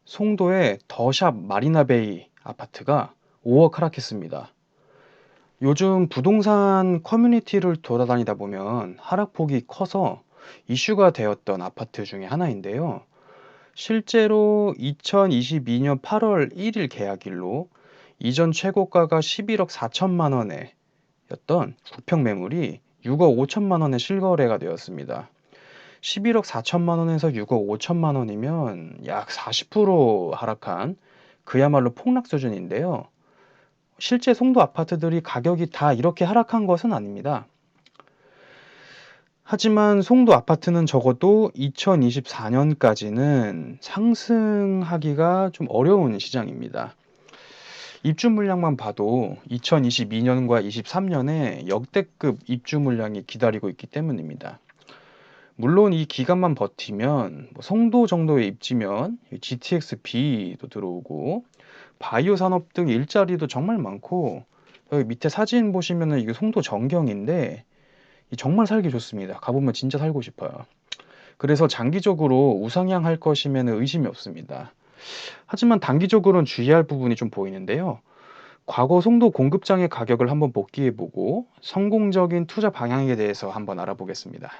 송도의 더샵 마리나베이 아파트가 5억 하락했습니다. 요즘 부동산 커뮤니티를 돌아다니다 보면 하락폭이 커서 이슈가 되었던 아파트 중에 하나인데요. 실제로 2022년 8월 1일 계약일로 이전 최고가가 11억 4천만 원에 였던 구평 매물이 6억 5천만 원에 실거래가 되었습니다. 11억 4천만 원에서 6억 5천만 원이면 약 40% 하락한 그야말로 폭락 수준인데요. 실제 송도 아파트들이 가격이 다 이렇게 하락한 것은 아닙니다. 하지만 송도 아파트는 적어도 2024년까지는 상승하기가 좀 어려운 시장입니다. 입주 물량만 봐도 2022년과 23년에 역대급 입주 물량이 기다리고 있기 때문입니다. 물론 이 기간만 버티면 송도 정도의 입지면 GTX B도 들어오고 바이오 산업 등 일자리도 정말 많고, 여기 밑에 사진 보시면은 이게 송도 정경인데 정말 살기 좋습니다. 가보면 진짜 살고 싶어요. 그래서 장기적으로 우상향할 것이면 의심이 없습니다. 하지만 단기적으로는 주의할 부분이 좀 보이는데요. 과거 송도 공급장의 가격을 한번 복기해보고 성공적인 투자 방향에 대해서 한번 알아보겠습니다.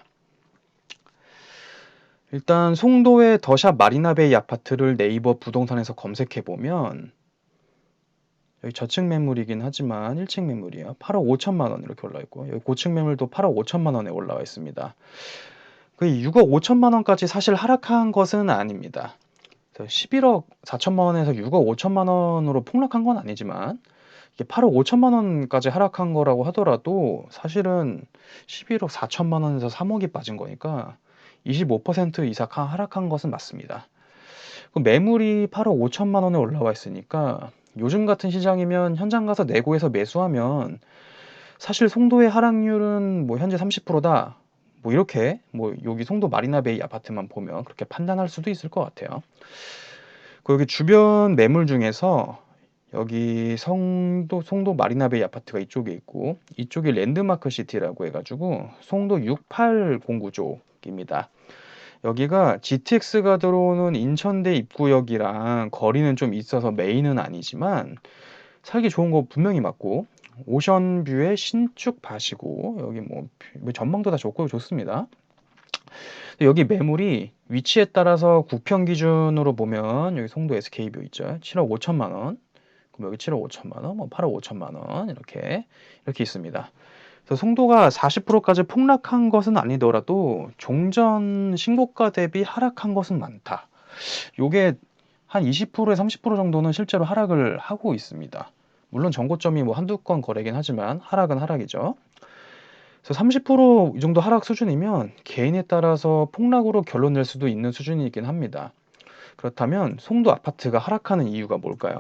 일단 송도의 더샵 마리나베이 아파트를 네이버 부동산에서 검색해보면 여기 저층 매물이긴 하지만 1층 매물이에요. 8억 5천만 원 이렇게 올라 있고, 여기 고층 매물도 8억 5천만 원에 올라와 있습니다. 그 6억 5천만 원까지 사실 하락한 것은 아닙니다. 11억 4천만 원에서 6억 5천만 원으로 폭락한 건 아니지만 이게 8억 5천만 원까지 하락한 거라고 하더라도 사실은 11억 4천만 원에서 3억이 빠진 거니까 25% 이상 하락한 것은 맞습니다. 매물이 8억 5천만 원에 올라와 있으니까 요즘 같은 시장이면 현장 가서 내고해서 매수하면 사실 송도의 하락률은 뭐 현재 30%다. 뭐 이렇게 뭐 여기 송도 마리나베이 아파트만 보면 그렇게 판단할 수도 있을 것 같아요. 여기 주변 매물 중에서 여기 송도 마리나베이 아파트가 이쪽에 있고 이쪽이 랜드마크 시티라고 해가지고 송도 6809 쪽입니다. 여기가 GTX가 들어오는 인천대 입구역이랑 거리는 좀 있어서 메인은 아니지만 살기 좋은 거 분명히 맞고 오션뷰의 신축 밭이고 여기 뭐 전망도 다 좋고 좋습니다. 여기 매물이 위치에 따라서 구평 기준으로 보면 여기 송도 SK뷰 있죠. 7억 5천만 원. 그럼 여기 7억 5천만 원, 뭐 8억 5천만 원 이렇게 있습니다. 그래서 송도가 40%까지 폭락한 것은 아니더라도 종전 신고가 대비 하락한 것은 많다. 요게 한 20%에 30% 정도는 실제로 하락을 하고 있습니다. 물론 정고점이 뭐 한두 건 거래긴 하지만 하락은 하락이죠. 그래서 30%이 정도 하락 수준이면 개인에 따라서 폭락으로 결론 낼 수도 있는 수준이긴 합니다. 그렇다면 송도 아파트가 하락하는 이유가 뭘까요?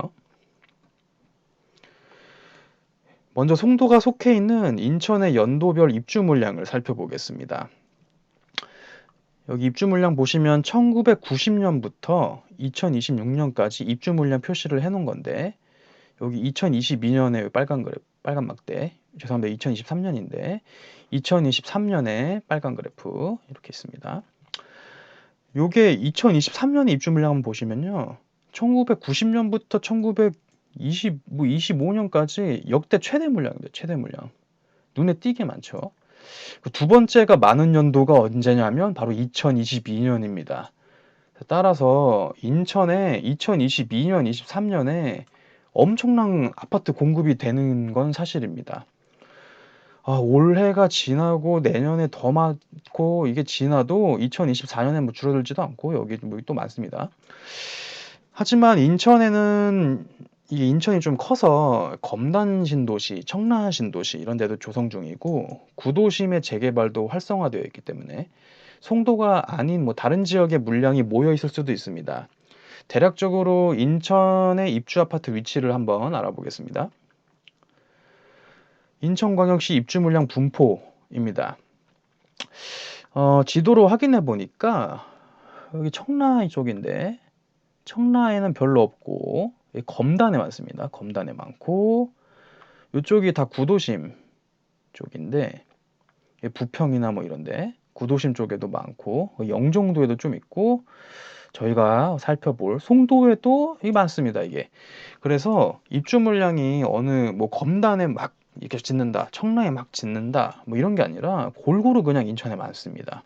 먼저 송도가 속해 있는 인천의 연도별 입주 물량을 살펴보겠습니다. 여기 입주 물량 보시면 1990년부터 2026년까지 입주 물량 표시를 해놓은 건데 여기 2022년에 빨간 막대, 죄송합니다. 2023년인데 2023년에 빨간 그래프 이렇게 있습니다. 요게 2023년에 입주 물량 한번 보시면요. 1990년부터 1925년까지 역대 최대 물량입니다. 최대 물량. 눈에 띄게 많죠. 두 번째가 많은 연도가 언제냐면 바로 2022년입니다. 따라서 인천에 2022년, 23년에 엄청난 아파트 공급이 되는 건 사실입니다. 올해가 지나고 내년에 더 많고 이게 지나도 2024년에 뭐 줄어들지도 않고 여기 뭐 또 많습니다. 하지만 인천에는 이 인천이 좀 커서 검단 신도시, 청라 신도시 이런 데도 조성 중이고 구도심의 재개발도 활성화되어 있기 때문에 송도가 아닌 뭐 다른 지역의 물량이 모여 있을 수도 있습니다. 대략적으로 인천의 입주 아파트 위치를 한번 알아보겠습니다. 인천광역시 입주 물량 분포입니다. 지도로 확인해 보니까 여기 청라 이쪽인데 청라에는 별로 없고 검단에 많습니다. 검단에 많고 이쪽이 다 구도심 쪽인데 부평이나 뭐 이런데 구도심 쪽에도 많고 영종도에도 좀 있고 저희가 살펴볼 송도에도 이 많습니다, 이게. 그래서 입주 물량이 어느 뭐 검단에 막 이렇게 짓는다, 청라에 막 짓는다, 뭐 이런 게 아니라 골고루 그냥 인천에 많습니다.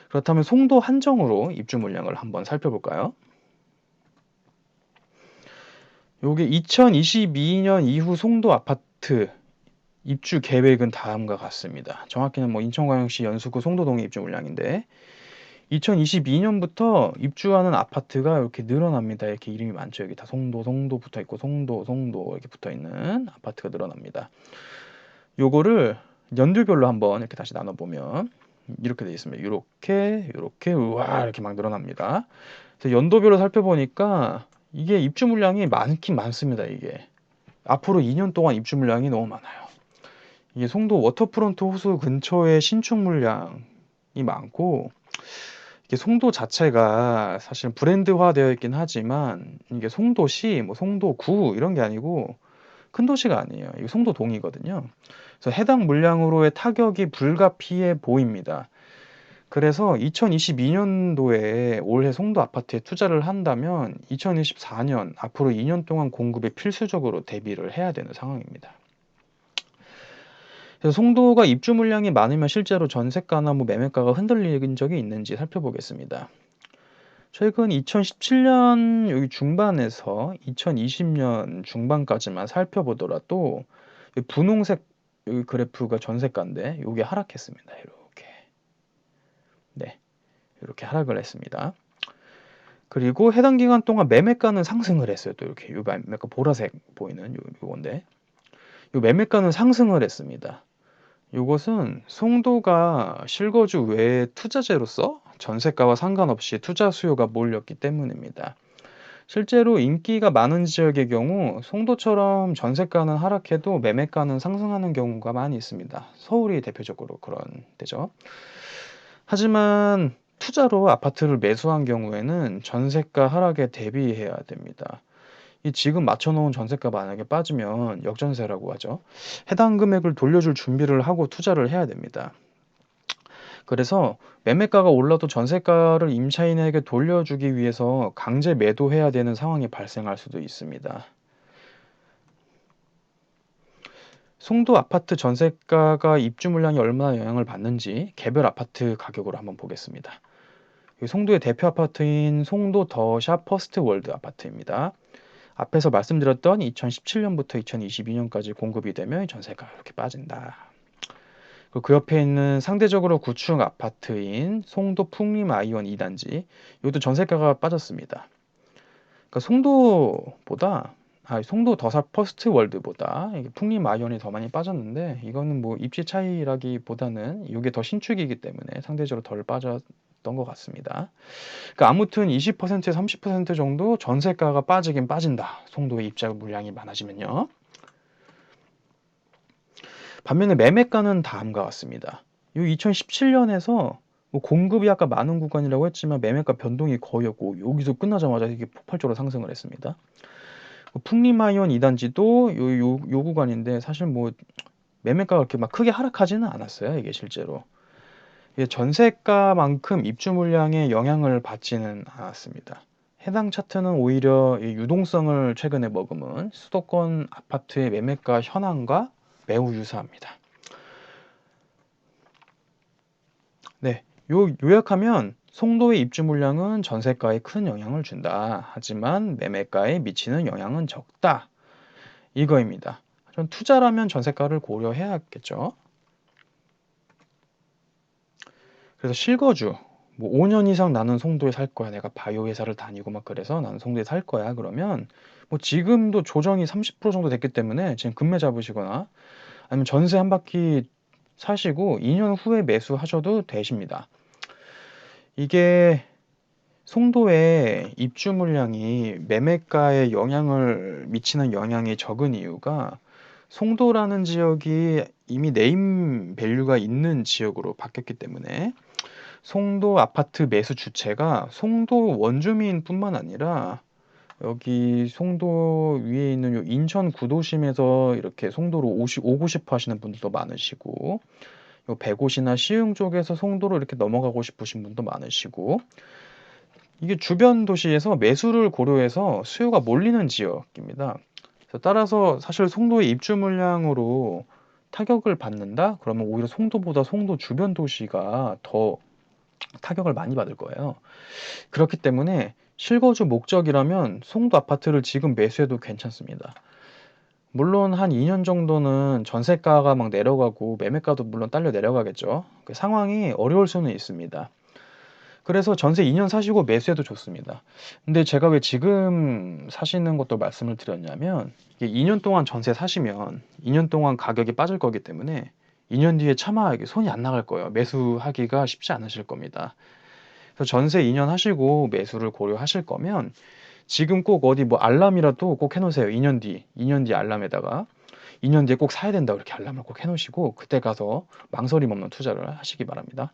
그렇다면 송도 한정으로 입주 물량을 한번 살펴볼까요? 요게 2022년 이후 송도 아파트 입주 계획은 다음과 같습니다. 정확히는 뭐 인천광역시 연수구 송도동의 입주 물량인데 2022년부터 입주하는 아파트가 이렇게 늘어납니다. 이렇게 이름이 많죠. 여기 다 송도 붙어 있고 송도 이렇게 붙어 있는 아파트가 늘어납니다. 요거를 연도별로 한번 이렇게 다시 나눠보면 이렇게 되어 있습니다. 이렇게 우와 이렇게 막 늘어납니다. 그래서 연도별로 살펴보니까 이게 입주 물량이 많긴 많습니다. 이게 앞으로 2년 동안 입주 물량이 너무 많아요. 이게 송도 워터프론트 호수 근처에 신축 물량이 많고 이게 송도 자체가 사실 브랜드화되어 있긴 하지만 이게 송도시, 뭐 송도구 이런 게 아니고 큰 도시가 아니에요. 이게 송도동이거든요. 그래서 해당 물량으로의 타격이 불가피해 보입니다. 그래서 2022년도에 올해 송도 아파트에 투자를 한다면 2024년 앞으로 2년 동안 공급에 필수적으로 대비를 해야 되는 상황입니다. 그래서 송도가 입주 물량이 많으면 실제로 전세가나 뭐 매매가가 흔들린 적이 있는지 살펴보겠습니다. 최근 2017년 여기 중반에서 2020년 중반까지만 살펴보더라도 분홍색 여기 그래프가 전세가인데 이게 하락했습니다. 이렇게. 네. 이렇게 하락을 했습니다. 그리고 해당 기간 동안 매매가는 상승을 했어요. 또 이렇게 요 매매가 보라색 보이는 요건데 요 매매가는 상승을 했습니다. 요것은 송도가 실거주 외에 투자재로서 전세가와 상관없이 투자 수요가 몰렸기 때문입니다. 실제로 인기가 많은 지역의 경우 송도처럼 전세가는 하락해도 매매가는 상승하는 경우가 많이 있습니다. 서울이 대표적으로 그런 데죠. 하지만 투자로 아파트를 매수한 경우에는 전세가 하락에 대비해야 됩니다. 이 지금 맞춰놓은 전세가 만약에 빠지면 역전세라고 하죠. 해당 금액을 돌려줄 준비를 하고 투자를 해야 됩니다. 그래서 매매가가 올라도 전세가를 임차인에게 돌려주기 위해서 강제 매도해야 되는 상황이 발생할 수도 있습니다. 송도 아파트 전세가가 입주 물량이 얼마나 영향을 받는지 개별 아파트 가격으로 한번 보겠습니다. 송도의 대표 아파트인 송도 더샵 퍼스트월드 아파트입니다. 앞에서 말씀드렸던 2017년부터 2022년까지 공급이 되면 전세가 이렇게 빠진다. 그 옆에 있는 상대적으로 구축 아파트인 송도 풍림 아이원 2단지 이것도 전세가가 빠졌습니다. 그러니까 송도 더샵 퍼스트 월드보다 풍림 아이원이 더 많이 빠졌는데 이거는 뭐 입지 차이라기보다는 이게 더 신축이기 때문에 상대적으로 덜 빠졌던 것 같습니다. 그러니까 아무튼 20%에서 30% 정도 전세가가 빠지긴 빠진다. 송도의 입자 물량이 많아지면요. 반면에 매매가는 다음과 같습니다. 이 2017년에서 뭐 공급이 아까 많은 구간이라고 했지만 매매가 변동이 거의 없고 여기서 끝나자마자 이게 폭발적으로 상승을 했습니다. 풍림아이온 2단지도 요 구간인데 사실 뭐 매매가가 그렇게 막 크게 하락하지는 않았어요. 이게 실제로. 이게 전세가만큼 입주 물량에 영향을 받지는 않았습니다. 해당 차트는 오히려 이 유동성을 최근에 머금은 수도권 아파트의 매매가 현황과 매우 유사합니다. 네, 요약하면 송도의 입주 물량은 전세가에 큰 영향을 준다. 하지만 매매가에 미치는 영향은 적다. 이거입니다. 전 투자라면 전세가를 고려해야겠죠. 그래서 실거주, 뭐 5년 이상 나는 송도에 살 거야. 내가 바이오 회사를 다니고 막 그래서 나는 송도에 살 거야. 그러면 뭐 지금도 조정이 30% 정도 됐기 때문에 지금 금매 잡으시거나 아니면 전세 한 바퀴 사시고 2년 후에 매수하셔도 되십니다. 이게 송도의 입주 물량이 매매가에 영향을 미치는 영향이 적은 이유가 송도라는 지역이 이미 네임 밸류가 있는 지역으로 바뀌었기 때문에 송도 아파트 매수 주체가 송도 원주민뿐만 아니라 여기 송도 위에 있는 요 인천 구도심에서 이렇게 송도로 오고 싶어 하시는 분들도 많으시고 요 백옷이나 시흥 쪽에서 송도로 이렇게 넘어가고 싶으신 분도 많으시고 이게 주변 도시에서 매수를 고려해서 수요가 몰리는 지역입니다. 그래서 따라서 사실 송도의 입주 물량으로 타격을 받는다? 그러면 오히려 송도보다 송도 주변 도시가 더 타격을 많이 받을 거예요. 그렇기 때문에 실거주 목적이라면 송도 아파트를 지금 매수해도 괜찮습니다. 물론 한 2년 정도는 전세가가 막 내려가고 매매가도 물론 딸려 내려가겠죠. 그 상황이 어려울 수는 있습니다. 그래서 전세 2년 사시고 매수해도 좋습니다. 근데 제가 왜 지금 사시는 것도 말씀을 드렸냐면, 이게 2년 동안 전세 사시면 2년 동안 가격이 빠질 거기 때문에 2년 뒤에 차마 이게 손이 안 나갈 거예요. 매수하기가 쉽지 않으실 겁니다. 그래서 전세 2년 하시고 매수를 고려하실 거면 지금 꼭 어디 뭐 알람이라도 꼭 해놓으세요. 2년 뒤 알람에다가 2년 뒤에 꼭 사야 된다 이렇게 알람을 꼭 해놓으시고 그때 가서 망설임 없는 투자를 하시기 바랍니다.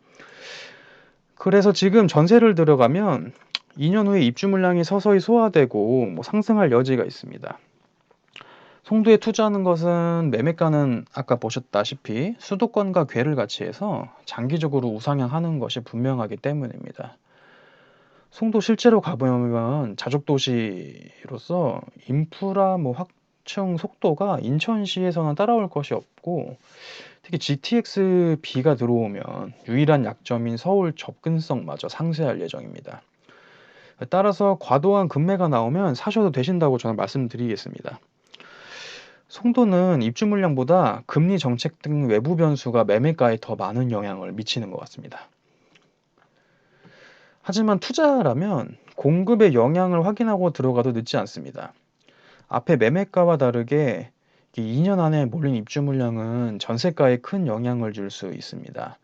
그래서 지금 전세를 들어가면 2년 후에 입주 물량이 서서히 소화되고 뭐 상승할 여지가 있습니다. 송도에 투자하는 것은 매매가는 아까 보셨다시피 수도권과 궤를 같이 해서 장기적으로 우상향하는 것이 분명하기 때문입니다. 송도 실제로 가보면 자족도시로서 인프라 뭐 확충 속도가 인천시에서는 따라올 것이 없고, 특히 GTX-B가 들어오면 유일한 약점인 서울 접근성마저 상쇄할 예정입니다. 따라서 과도한 급매가 나오면 사셔도 되신다고 저는 말씀드리겠습니다. 송도는 입주 물량보다 금리 정책 등 외부 변수가 매매가에 더 많은 영향을 미치는 것 같습니다. 하지만 투자라면 공급의 영향을 확인하고 들어가도 늦지 않습니다. 앞에 매매가와 다르게 2년 안에 몰린 입주 물량은 전세가에 큰 영향을 줄 수 있습니다.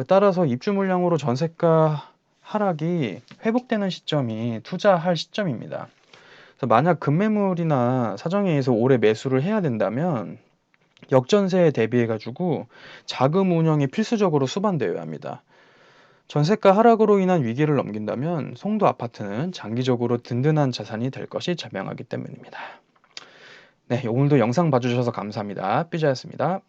따라서 입주 물량으로 전세가 하락이 회복되는 시점이 투자할 시점입니다. 그래서 만약 급매물이나 사정에 의해서 올해 매수를 해야 된다면 역전세에 대비해가지고 자금 운영이 필수적으로 수반되어야 합니다. 전세가 하락으로 인한 위기를 넘긴다면 송도 아파트는 장기적으로 든든한 자산이 될 것이 자명하기 때문입니다. 네, 오늘도 영상 봐주셔서 감사합니다. 삐자였습니다.